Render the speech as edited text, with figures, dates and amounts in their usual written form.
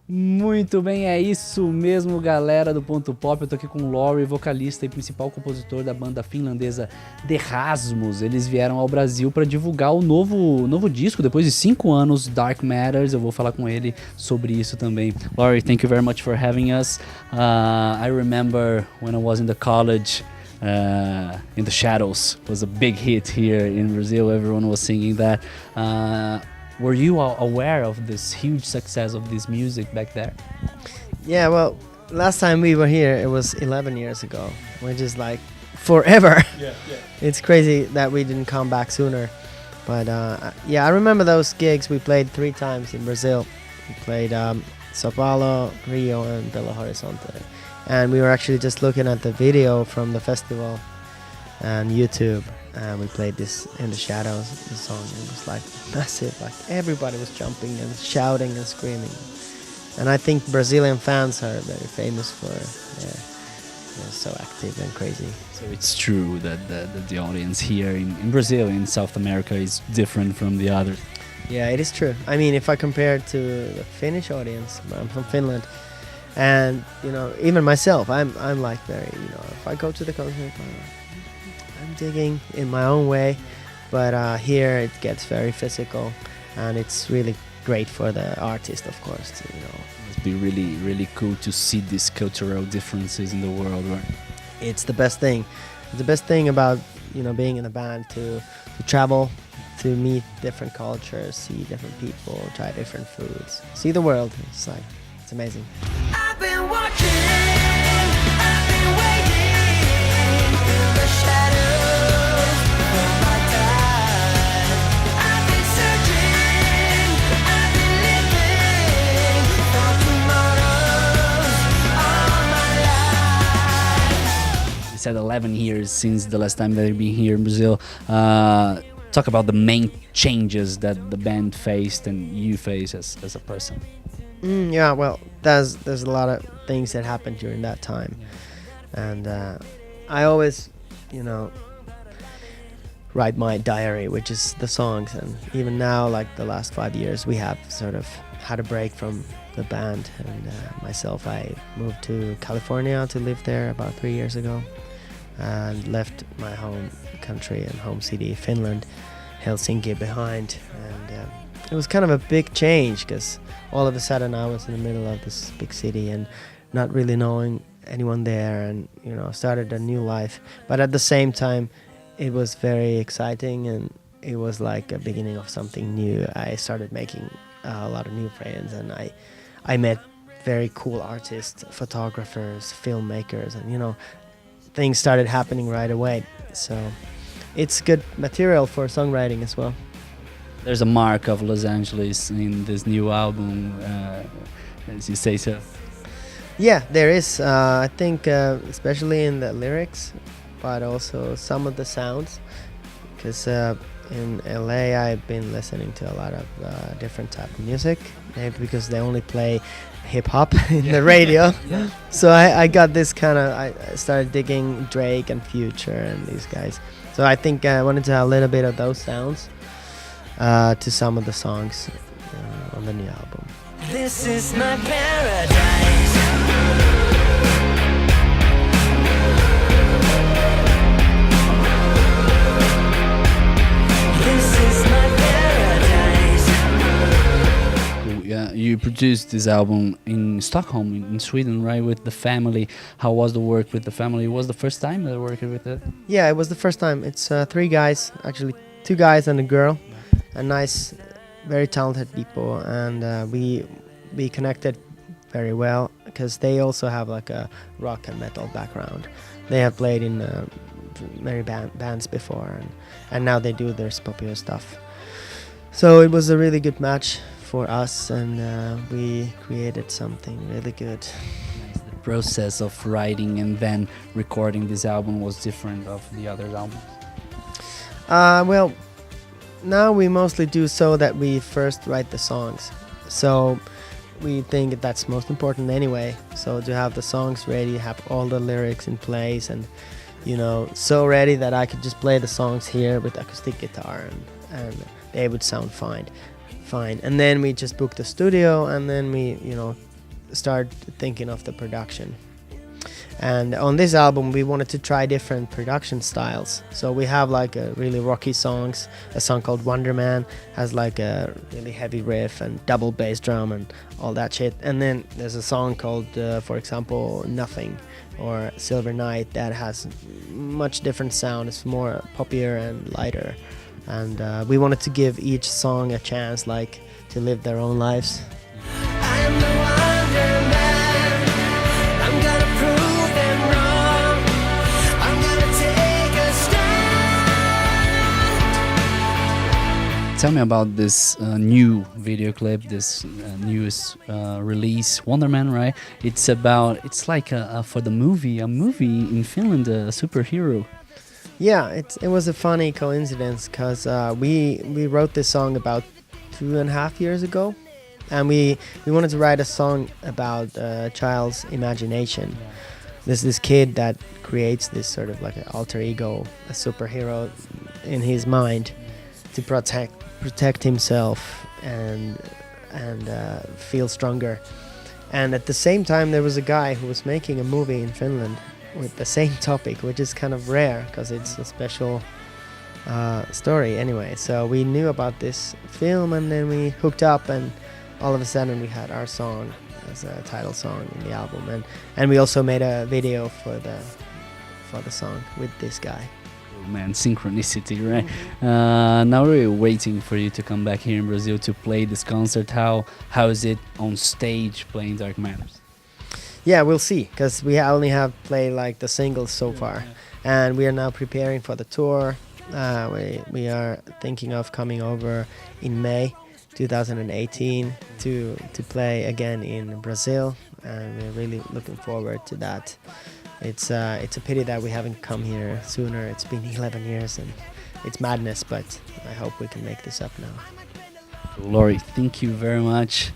Muito bem, é isso mesmo, galera do Ponto Pop. Eu tô aqui com o Lauri, vocalista e principal compositor da banda finlandesa The Rasmus. Eles vieram ao Brasil para divulgar o novo disco, depois de 5 anos, Dark Matters. Eu vou falar com ele sobre isso também. Lauri, thank you very much for having us. I remember when I was in the college, In the Shadows was a big hit here in Brazil. Everyone was singing that. Were you aware of this huge success of this music back there? Yeah, well, last time we were here, it was 11 years ago, which is like forever. Yeah. It's crazy that we didn't come back sooner. But yeah, I remember those gigs. We played 3 times in Brazil. We played Sao Paulo, Rio, and Belo Horizonte. And we were actually just looking at the video from the festival on YouTube. And we played this In the Shadows, the song. It was like massive, like everybody was jumping and shouting and screaming. And I think Brazilian fans are very famous for they're so active and crazy. So it's true that the audience here in Brazil, in South America, is different from the others. Yeah, it is true. I mean, if I compare it to the Finnish audience, I'm from Finland, and even myself, I'm like very, if I go to the concert, I'm digging in my own way, but here it gets very physical, and it's really great for the artist, of course. To, it must be really, really cool to see these cultural differences in the world, right? It's the best thing. The best thing about being in a band to travel, to meet different cultures, see different people, try different foods, see the world. It's amazing. I've been watching, I've been waiting in the shadows for my time. I've been searching, I've been living for tomorrows all my life. You said 11 years since the last time that you've been here in Brazil. Talk about the main changes that the band faced and you face as a person. Yeah, well, there's a lot of things that happened during that time, and I always, write my diary, which is the songs, and even now, like the last 5 years, we have sort of had a break from the band, and myself, I moved to California to live there about 3 years ago, and left my home country and home city, Finland, Helsinki, behind, and it was kind of a big change because all of a sudden I was in the middle of this big city and not really knowing anyone there, and started a new life. But at the same time, it was very exciting, and it was like a beginning of something new. I started making a lot of new friends, and I met very cool artists, photographers, filmmakers, and things started happening right away. So it's good material for songwriting as well. There's a mark of Los Angeles in this new album, as you say so. Yeah, there is. I think especially in the lyrics, but also some of the sounds. Because in LA I've been listening to a lot of different type of music, maybe because they only play hip-hop in the radio. Yeah. So I got this kind of, I started digging Drake and Future and these guys. So I think I wanted to have a little bit of those sounds to some of the songs on the new album. This is my paradise. This is my paradise. You produced this album in Stockholm, in Sweden, right, with the family. How was the work with the family? It was the first time that I worked with it? Yeah, it was the first time. It's 3 guys, actually 2 guys and a girl. A nice, very talented people, and we connected very well because they also have like a rock and metal background. They have played in many bands before, and now they do their popular stuff. So it was a really good match for us, and we created something really good. The process of writing and then recording this album was different of the other albums? Well, now we mostly do so that we first write the songs. So we think that's most important anyway. So to have the songs ready, have all the lyrics in place, and so ready that I could just play the songs here with acoustic guitar, and they would sound fine. And then we just book the studio, and then we start thinking of the production. And on this album we wanted to try different production styles. So we have like a really rocky songs. A song called Wonder Man has like a really heavy riff and double bass drum and all that shit. And then there's a song called for example Nothing or Silver Night that has much different sound. It's more poppier and lighter. And we wanted to give each song a chance, like to live their own lives. I am the Wonder Man. I'm gonna prove them wrong. I'm gonna take a stand. Tell me about this new video clip, this newest release, Wonder Man, right? It's like for the movie, a movie in Finland, a superhero. Yeah, it was a funny coincidence because we wrote this song about 2.5 years ago, and we wanted to write a song about a child's imagination. Yeah. There's this kid that creates this sort of like an alter ego, a superhero in his mind to protect himself and feel stronger. And at the same time, there was a guy who was making a movie in Finland with the same topic, which is kind of rare because it's a special story anyway. So we knew about this film, and then we hooked up, and all of a sudden we had our song as a title song in the album, and we also made a video for the song with this guy. Oh man, synchronicity, right? Now we're waiting for you to come back here in Brazil to play this concert. How is it on stage playing Dark Matters? Yeah, we'll see, because we only have played like the singles so far, and we are now preparing for the tour. We are thinking of coming over in May 2018 to play again in Brazil, and we're really looking forward to that. It's a pity that we haven't come here sooner. It's been 11 years and it's madness, but I hope we can make this up now. Lauri, thank you very much.